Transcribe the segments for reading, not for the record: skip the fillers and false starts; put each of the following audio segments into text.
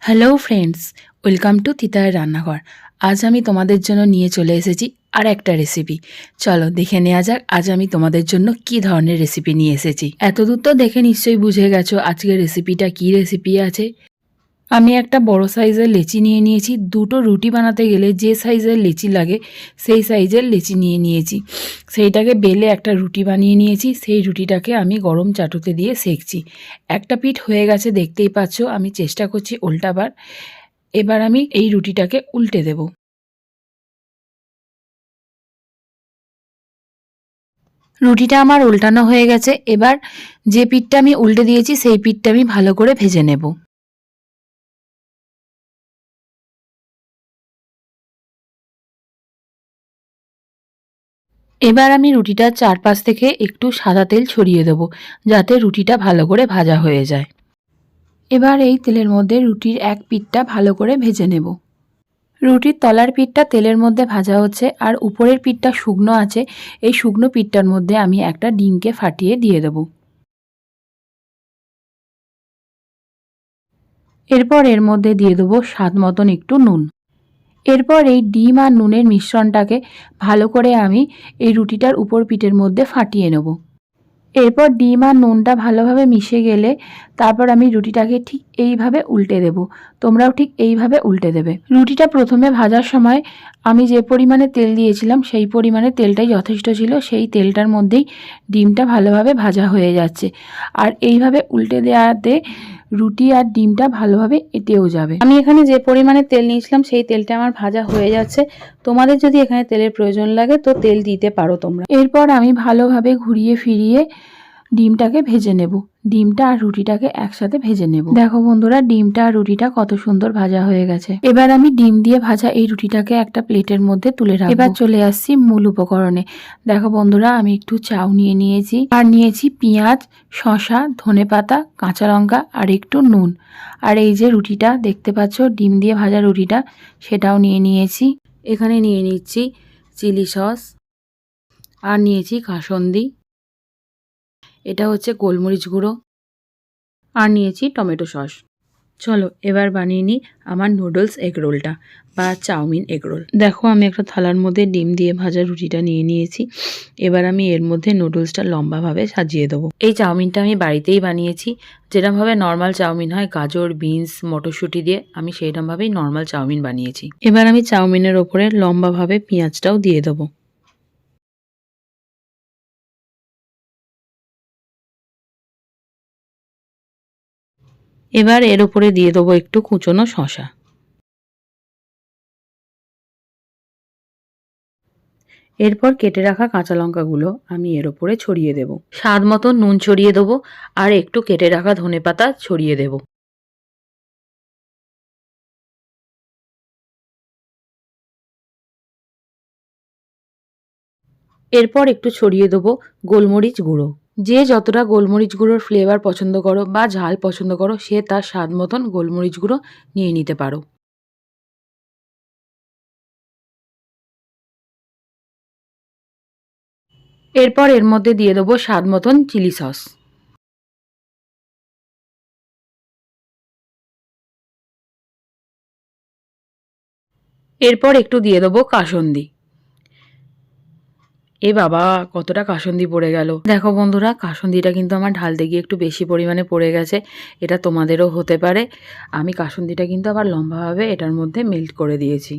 Hello friends, welcome to teacher রান্নাঘর। আজ আমি তোমাদের জন্য নিয়ে চলে এসেছি আর একটা রেসিপি। চলো দেখে নেওয়া যাক আজ আমি তোমাদের জন্য কি ধরনের রেসিপি নিয়ে এসেছি। এতদূর তো দেখে নিশ্চয়ই বুঝে গেছো আজকের রেসিপিটা কি রেসিপি আছে। আমি একটা বড় সাইজের লেচি নিয়ে নিয়েছি। দুটো রুটি বানাতে গেলে যে সাইজের লেচি লাগে সেই সাইজের লেচি নিয়ে নিয়েছি। সেইটাকে বেলে একটা রুটি বানিয়ে নিয়েছি। সেই রুটিটাকে আমি গরম চাটুতে দিয়ে সেঁকছি। একটা পিঠ হয়ে গেছে দেখতেই পাচ্ছ। আমি চেষ্টা করছি উল্টাবার। এবার আমি এই রুটিটাকে উল্টে দেব। রুটিটা আমার উল্টানো হয়ে গেছে। এবার যে পিঠটা আমি উল্টে দিয়েছি সেই পিঠটা আমি ভালো করে ভেজে নেব। এবার আমি রুটিটার চারপাশ থেকে একটু সাদা তেল ছড়িয়ে দেব, যাতে রুটিটা ভালো করে ভাজা হয়ে যায়। এবার এই তেলের মধ্যে রুটির এক পিঠটা ভালো করে ভেজে নেব। রুটির তলার পিঠটা তেলের মধ্যে ভাজা হচ্ছে আর উপরের পিঠটা শুকনো আছে। এই শুকনো পিঠটার মধ্যে আমি একটা ডিমকে ফাটিয়ে দিয়ে দেব। এরপর এর মধ্যে দিয়ে দেবো স্বাদ মতন একটু নুন। এরপর এই ডিম আর নুনের মিশ্রণটাকে ভালো করে আমি এই রুটিটার উপর পিঠের মধ্যে ফাটিয়ে নেব। এরপর ডিম আর নুনটা ভালোভাবে মিশে গেলে তারপর আমি রুটিটাকে ঠিক এইভাবে উল্টে দেব। তোমরাও ঠিক এইভাবে উল্টে দেবে। রুটিটা প্রথমে ভাজার সময় আমি যে পরিমাণে তেল দিয়েছিলাম সেই পরিমাণে তেলটাই যথেষ্ট ছিল। সেই তেলটার মধ্যেই ডিমটা ভালোভাবে ভাজা হয়ে যাচ্ছে। আর এইভাবে উল্টে দেওয়াতে রুটি আর ডিমটা ভালোভাবে এঁটেও যাবে। আমি এখানে যে পরিমাণে তেল নিয়েছিলাম সেই তেলটা আমার ভাজা হয়ে যাচ্ছে। তোমাদের যদি এখানে তেলের প্রয়োজন লাগে তো তেল দিতে পারো তোমরা। এরপর আমি ভালোভাবে ঘুরিয়ে ফিরিয়ে ডিমটাকে ভেজে নেব। ডিমটা আর রুটিটাকে একসাথে ভেজে নেব। দেখো বন্ধুরা, ডিমটা আর রুটিটা কত সুন্দর ভাজা হয়ে গেছে। এবার আমি ডিম দিয়ে ভাজা এই রুটিটাকে একটা প্লেটের মধ্যে তুলে রাখবো। এবার চলে আসছি মূল উপকরণে। দেখো বন্ধুরা, আমি একটু চাউ নিয়ে নিয়েছি আর নিয়েছি পেঁয়াজ, শসা, ধনেপাতা, কাঁচা লঙ্কা আর একটু নুন। আর এই যে রুটিটা দেখতে পাচ্ছ, ডিম দিয়ে ভাজা রুটিটা, সেটাও নিয়ে নিয়েছি। এখানে নিয়ে নিচ্ছি চিলি সস আর নিয়েছি কাসুন্দি। এটা হচ্ছে গোলমরিচ গুঁড়ো আর নিয়েছি টমেটো সস। চলো এবার বানিয়ে নিই আমার নুডলস এগ রোলটা বা চাউমিন এগ রোল। দেখো আমি একটা থালার মধ্যে ডিম দিয়ে ভাজা রুটিটা নিয়ে নিয়েছি। এবার আমি এর মধ্যে নুডলসটা লম্বাভাবে সাজিয়ে দেবো। এই চাউমিনটা আমি বাড়িতেই বানিয়েছি। যেরকমভাবে নর্মাল চাউমিন হয় গাজর, বিনস, মটরশুঁটি দিয়ে, আমি সেইরকমভাবেই নর্মাল চাউমিন বানিয়েছি। এবার আমি চাউমিনের ওপরে লম্বাভাবে পেঁয়াজটাও দিয়ে দেবো। এবার এর উপরে দিয়ে দেবো একটু কুচনো শসা। এরপর কেটে রাখা কাঁচা লঙ্কাগুলো আমি এর উপরে ছড়িয়ে দেব। স্বাদ মতো নুন ছড়িয়ে দেবো আর একটু কেটে রাখা ধনেপাতা ছড়িয়ে দেব। এরপর একটু ছড়িয়ে দেবো গোলমরিচ গুঁড়ো। যে যতটা গোলমরিচ গুঁড়োর ফ্লেভার পছন্দ করো বা ঝাল পছন্দ করো সে তার স্বাদ মতন গোলমরিচ গুঁড়ো নিয়ে নিতে পারো। এরপর এর মধ্যে দিয়ে দেবো স্বাদ মতন চিলি সস। এরপর একটু দিয়ে দেবো কাসুন্দি। এ বাবা, কতটা কাসুন্দি পড়ে গেল! দেখো বন্ধুরা, কাসুন্দিটা কিন্তু আমার ঢালতে গিয়ে একটু বেশি পরিমাণে পড়ে গেছে। এটা তোমাদেরও হতে পারে। আমি কাসুন্দিটা কিন্তু আবার লম্বাভাবে এটার মধ্যে মেল্ট করে দিয়েছি।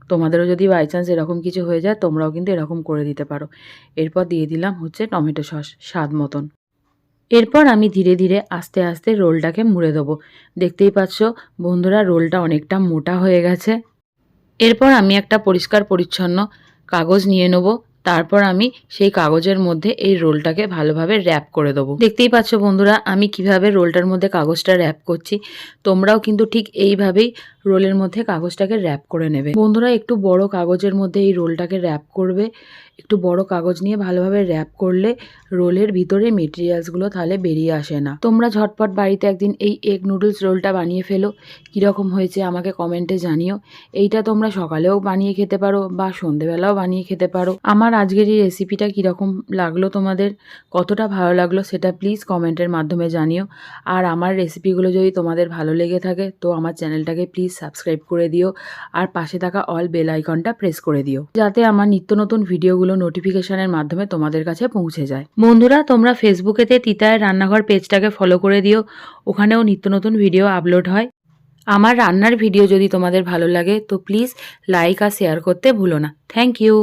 তোমাদেরও যদি বাই চান্স এরকম কিছু হয়ে যায় তোমরাও কিন্তু এরকম করে দিতে পারো। এরপর দিয়ে দিলাম হচ্ছে টমেটো সস স্বাদ মতন। এরপর আমি ধীরে ধীরে আস্তে আস্তে রোলটাকে মুড়ে দেবো। দেখতেই পাচ্ছ বন্ধুরা, রোলটা অনেকটা মোটা হয়ে গেছে। এরপর আমি একটা পরিষ্কার পরিচ্ছন্ন কাগজ নিয়ে নেব। তারপর আমি সেই কাগজের মধ্যে এই রোলটাকে ভালোভাবে র্যাপ করে দেবো। দেখতেই পাচ্ছ বন্ধুরা আমি কিভাবে রোলটার মধ্যে কাগজটা র্যাপ করছি। তোমরাও কিন্তু ঠিক এইভাবেই রোলের মধ্যে কাগজটাকে র্যাপ করে নেবে। বন্ধুরা, একটু বড় কাগজের মধ্যে এই রোলটাকে র্যাপ করবে একটু বড় কাগজ নিয়ে ভালোভাবে র্যাপ করলে রোলের ভিতরে মেটেরিয়ালসগুলো তাহলে বেরিয়ে আসে না। তোমরা ঝটপট বাড়িতে একদিন এই এগ নুডলস রোলটা বানিয়ে ফেলো। কীরকম হয়েছে আমাকে কমেন্টে জানিও। এইটা তোমরা সকালেও বানিয়ে খেতে পারো বা সন্ধেবেলাও বানিয়ে খেতে পারো। আমার আজকের এই রেসিপিটা কীরকম লাগলো তোমাদের, কতটা ভালো লাগলো সেটা প্লিজ কমেন্টের মাধ্যমে জানিও। আর আমার রেসিপিগুলো যদি তোমাদের ভালো লেগে থাকে তো আমার চ্যানেলটাকে প্লিজ সাবস্ক্রাইব করে দিও আর পাশে থাকা অল বেল আইকনটা প্রেস করে দিও, যাতে আমার নিত্য নতুন ভিডিওগুলো নোটিফিকেশনের মাধ্যমে তোমাদের কাছে পৌঁছে যায়। বন্ধুরা, তোমরা ফেসবুকেতে তিতায়ের রান্নাঘর পেজটাকে ফলো করে দিও, ওখানেও নিত্য নতুন ভিডিও আপলোড হয়। আমার রান্নার ভিডিও যদি তোমাদের ভালো লাগে তো প্লিজ লাইক আর শেয়ার করতে ভুলো না। Thank you.